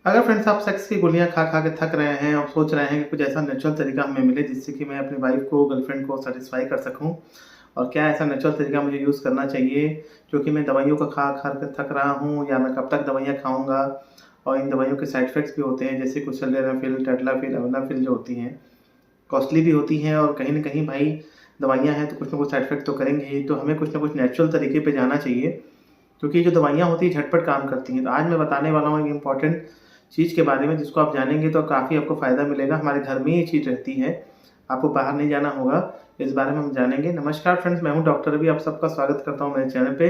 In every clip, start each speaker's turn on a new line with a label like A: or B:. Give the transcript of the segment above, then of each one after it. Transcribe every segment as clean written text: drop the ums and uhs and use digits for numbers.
A: अगर फ्रेंड्स आप सेक्स की गोलियाँ खा खा के थक रहे हैं और सोच रहे हैं कि कुछ ऐसा नेचुरल तरीका हमें मिले जिससे कि मैं अपनी वाइफ को, गर्लफ्रेंड को सैटिस्फाई कर सकूं, और क्या ऐसा नेचुरल तरीका मुझे यूज़ करना चाहिए, क्योंकि मैं दवाइयों को खा खा कर थक रहा हूं, या मैं कब तक दवाइयाँ खाऊंगा। और इन दवाइयों के साइड इफ़ेक्ट्स भी होते हैं, जैसे कुछ सिल्डेनाफिल, टेडलाफिल, अवनाफिल जो होती हैं, कॉस्टली भी होती हैं, और कहीं न कहीं भाई दवाइयाँ हैं तो कुछ ना कुछ साइड इफ़ेक्ट तो करेंगे ही। तो हमें कुछ ना कुछ नेचुरल तरीके पे जाना चाहिए, क्योंकि जो दवाइयाँ होती हैं झटपट काम करती हैं। तो आज मैं बताने वाला हूँ एक इम्पॉर्टेंट चीज़ के बारे में, जिसको आप जानेंगे तो काफ़ी आपको फ़ायदा मिलेगा। हमारे घर में ये चीज़ रहती है, आपको बाहर नहीं जाना होगा। इस बारे में हम जानेंगे। नमस्कार फ्रेंड्स, मैं हूँ डॉक्टर रवि, आप सबका स्वागत करता हूँ मेरे चैनल पे।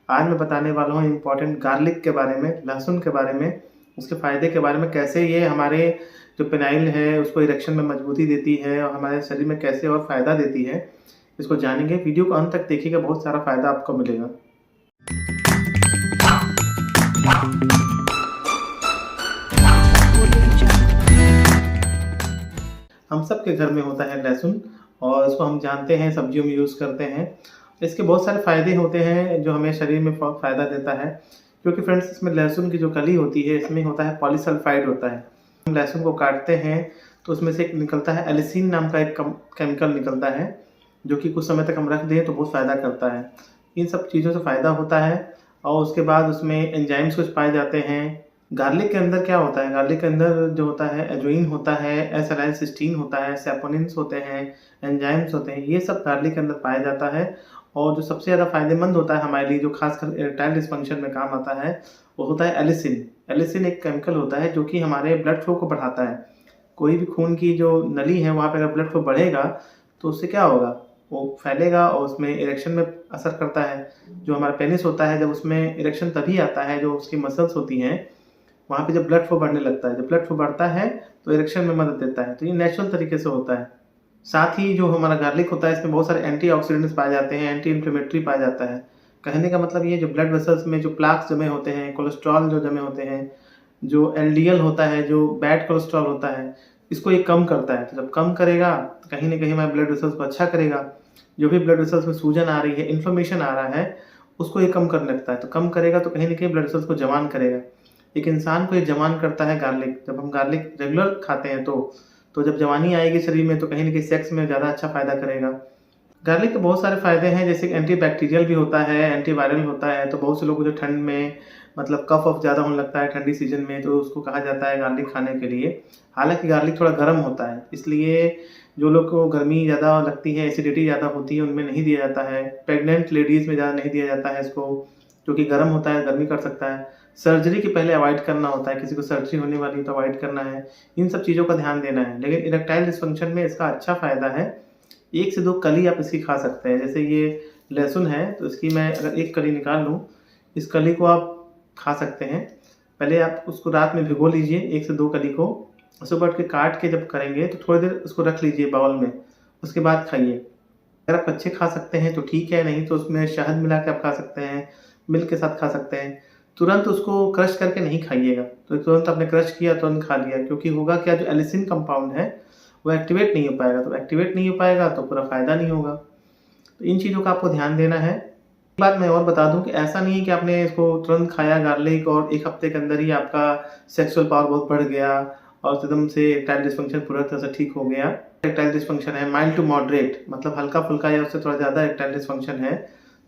A: आज मैं बताने वाला हूँ इम्पॉर्टेंट गार्लिक के बारे में, लहसुन के बारे में, उसके फ़ायदे के बारे में, कैसे ये हमारे जो पेनाइल है उसको इरेक्शन में मजबूती देती है और हमारे शरीर में कैसे और फ़ायदा देती है, इसको जानेंगे। वीडियो को अंत तक देखिएगा, बहुत सारा फ़ायदा आपको मिलेगा। हम सबके घर में होता है लहसुन, और इसको हम जानते हैं, सब्जियों में यूज़ करते हैं। इसके बहुत सारे फ़ायदे होते हैं जो हमें शरीर में फ़ायदा देता है, क्योंकि फ्रेंड्स इसमें लहसुन की जो कली होती है इसमें होता है पॉलीसल्फाइड होता है। हम लहसुन को काटते हैं तो उसमें से एक निकलता है एलिसिन नाम का एक केमिकल निकलता है, जो कि कुछ समय तक हम रख दें तो बहुत फ़ायदा करता है। इन सब चीज़ों से फ़ायदा होता है, और उसके बाद उसमें एंजाइम्स कुछ पाए जाते हैं। गार्लिक के अंदर क्या होता है, गार्लिक के अंदर जो होता है एजोइन होता है, एसाइलसिस्टीन होता है, सैपोनिन्स होते हैं, एंजाइम्स होते हैं, ये सब गार्लिक के अंदर पाया जाता है। और जो सबसे ज़्यादा फ़ायदेमंद होता है हमारे लिए, जो खासकर इरेक्टाइल डिस्फंक्शन में काम आता है, वो होता है एलिसिन। एलिसिन एक केमिकल होता है जो कि हमारे ब्लड फ्लो को बढ़ाता है। कोई भी खून की जो नली है वहाँ पे अगर ब्लड फ्लो बढ़ेगा तो उससे क्या होगा, वो फैलेगा और उसमें इरेक्शन में असर करता है। जो हमारा पेनिस होता है, जब उसमें इरेक्शन तभी आता है, जो उसकी मसल्स होती हैं वहाँ पे जब ब्लड फ्लो बढ़ने लगता है, जब ब्लड फ्लो बढ़ता है तो इरेक्शन में मदद देता है। तो ये नेचुरल तरीके से होता है। साथ ही जो हमारा गार्लिक होता है इसमें बहुत सारे एंटीऑक्सीडेंट्स पाए जाते हैं, एंटी इन्फ्लेमेटरी पाया जाता है। कहने का मतलब ये जो ब्लड वेसल्स में जो प्लाक्स जमे होते हैं, कोलेस्ट्रॉल जो जमे होते हैं, जो एलडीएल होता है, जो बैड कोलेस्ट्रॉल होता है, इसको ये कम करता है। तो जब कम करेगा तो कहीं न कहीं हमारे ब्लड वेसल्स को अच्छा करेगा। जो भी ब्लड वेसल्स में सूजन आ रही है, इन्फ्लेमेशन आ रहा है, उसको ये कम करने लगता है। तो कम करेगा तो कहीं न कहीं ब्लड वेसल्स को जवान करेगा। एक इंसान को ये जवान करता है गार्लिक। जब हम गार्लिक रेगुलर खाते हैं तो जब जवानी आएगी शरीर में तो कहीं न कहीं सेक्स में ज़्यादा अच्छा फ़ायदा करेगा। गार्लिक के बहुत सारे फ़ायदे हैं, जैसे एंटीबैक्टीरियल भी होता है, एंटीवायरल होता है। तो बहुत से लोगों को जो ठंड में मतलब कफ-वफ ज़्यादा होने लगता है ठंडी सीज़न में, तो उसको कहा जाता है गार्लिक खाने के लिए। हालाँकि गार्लिक थोड़ा गर्म होता है, इसलिए जो लोग को गर्मी ज़्यादा लगती है, एसिडिटी ज़्यादा होती है, उनमें नहीं दिया जाता है। प्रेग्नेंट लेडीज़ में ज़्यादा नहीं दिया जाता है इसको, क्योंकि गर्म होता है, गर्मी कर सकता है। सर्जरी के पहले अवॉइड करना होता है, किसी को सर्जरी होने वाली है तो अवॉइड करना है। इन सब चीज़ों का ध्यान देना है। लेकिन इरेक्टाइल डिस्फंक्शन में इसका अच्छा फ़ायदा है। 1 से 2 कली आप इसकी खा सकते हैं। जैसे ये लहसुन है तो इसकी मैं अगर 1 कली निकाल लूँ, इस कली को आप खा सकते हैं। पहले आप उसको रात में भिगो लीजिए 1 से 2 कली को, सुबह उठ के काट के जब करेंगे तो थोड़ी देर उसको रख लीजिए बाउल में, उसके बाद खाइए। अगर आप कच्चे खा सकते हैं तो ठीक है, नहीं तो उसमें शहद मिला के आप खा सकते हैं, मिल्क के साथ खा सकते हैं। तुरंत उसको क्रश करके नहीं खाइएगा, तो तुरंत आपने क्रश किया, तुरंत खा लिया, क्योंकि होगा क्या, जो एलिसिन कंपाउंड है वो एक्टिवेट नहीं हो पाएगा। तो एक्टिवेट नहीं हो पाएगा तो पूरा फ़ायदा नहीं होगा। तो इन चीज़ों का आपको ध्यान देना है। एक बात मैं और बता दूँ कि ऐसा नहीं है कि आपने इसको तुरंत खाया गार्लिक और 1 हफ्ते के अंदर ही आपका सेक्सुअल पावर बहुत बढ़ गया और एकदम से इरेक्टाइल डिस्फंक्शन पूरा तरह से ठीक हो गया। इरेक्टाइल डिस्फंक्शन है माइल्ड टू मॉडरेट, मतलब हल्का-फुल्का या उससे थोड़ा ज़्यादा इरेक्टाइल डिस्फंक्शन है,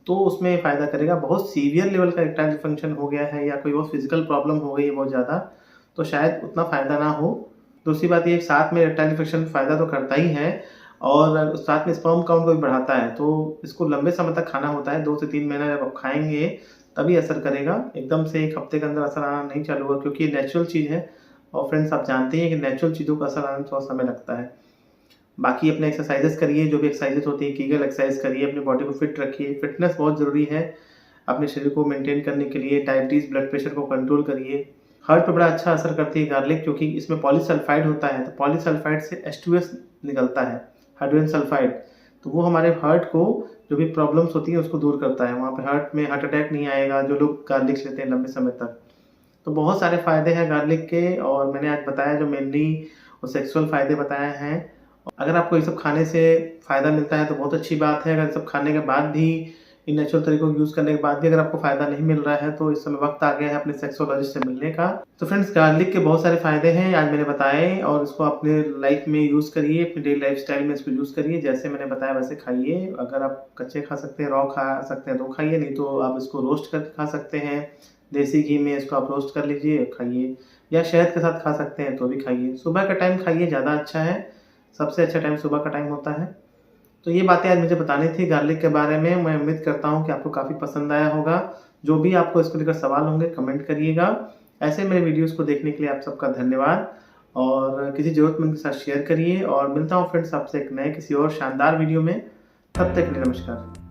A: तो उसमें फ़ायदा करेगा। बहुत सीवियर लेवल का इरेक्टाइल डिस्फंक्शन हो गया है या कोई और फिज़िकल प्रॉब्लम हो गई है बहुत ज़्यादा, तो शायद उतना फ़ायदा ना हो। दूसरी बात ये, साथ में इरेक्टाइल डिस्फंक्शन फ़ायदा तो करता ही है और साथ में स्पर्म काउंट को भी बढ़ाता है। तो इसको लंबे समय तक खाना होता है, 2 से 3 महीना जब आप खाएँगे तभी असर करेगा। एकदम से 1 हफ्ते के अंदर असर आना नहीं चालू होगा, क्योंकि ये नेचुरल चीज़ है और फ्रेंड्स आप जानते ही हैं कि नेचुरल चीज़ों का असर आने में थोड़ा समय लगता है। बाकी अपने एक्सरसाइज़ेज़ करिए, जो भी एक्सरसाइज़ेज़ होती हैं, कीगल एक्सरसाइज़ करिए, अपनी बॉडी को फिट रखिए। फिटनेस बहुत ज़रूरी है अपने शरीर को मेंटेन करने के लिए। डायबिटीज़, ब्लड प्रेशर को कंट्रोल करिए। हार्ट पे बड़ा अच्छा असर करती है गार्लिक, क्योंकि इसमें पॉलीसल्फाइड होता है, तो पॉलीसल्फाइड से H2S निकलता है, हाइड्रोजन सल्फाइड। तो वो हमारे हार्ट को जो भी प्रॉब्लम्स होती हैं उसको दूर करता है। वहाँ पे हार्ट में हार्ट अटैक नहीं आएगा जो लोग गार्लिक लेते हैं लंबे समय तक। तो बहुत सारे फ़ायदे हैं गार्लिक के, और मैंने आज बताया जो मेनली वो सेक्सुअल फ़ायदे बताए हैं। अगर आपको ये सब खाने से फ़ायदा मिलता है तो बहुत अच्छी बात है। अगर सब खाने के बाद भी इन नेचुरल तरीकों को यूज़ करने के बाद भी अगर आपको फ़ायदा नहीं मिल रहा है तो इस समय वक्त आ गया है अपने सेक्सोलॉजिस्ट से मिलने का। तो फ्रेंड्स, गार्लिक के बहुत सारे फ़ायदे हैं आज मैंने बताए, और इसको अपने लाइफ में यूज़ करिए, अपनी डेली लाइफ़स्टाइल में इसको यूज़ करिए। जैसे मैंने बताया वैसे खाइए। अगर आप कच्चे खा सकते हैं, रॉ खा सकते हैं तो खाइए, नहीं तो आप इसको रोस्ट करके खा सकते हैं। देसी घी में इसको आप रोस्ट कर लीजिए, खाइए, या शहद के साथ खा सकते हैं तो भी खाइए। सुबह का टाइम खाइए, ज़्यादा अच्छा है। सबसे अच्छा टाइम सुबह का टाइम होता है। तो ये बातें आज मुझे बतानी थी गार्लिक के बारे में। मैं उम्मीद करता हूँ कि आपको काफ़ी पसंद आया होगा। जो भी आपको इसको लेकर सवाल होंगे कमेंट करिएगा। ऐसे मेरे वीडियोज़ को देखने के लिए आप सबका धन्यवाद, और किसी ज़रूरतमंद के साथ शेयर करिए। और मिलता हूँ फ्रेंड्स आपसे एक नए किसी और शानदार वीडियो में। तब तक के लिए नमस्कार।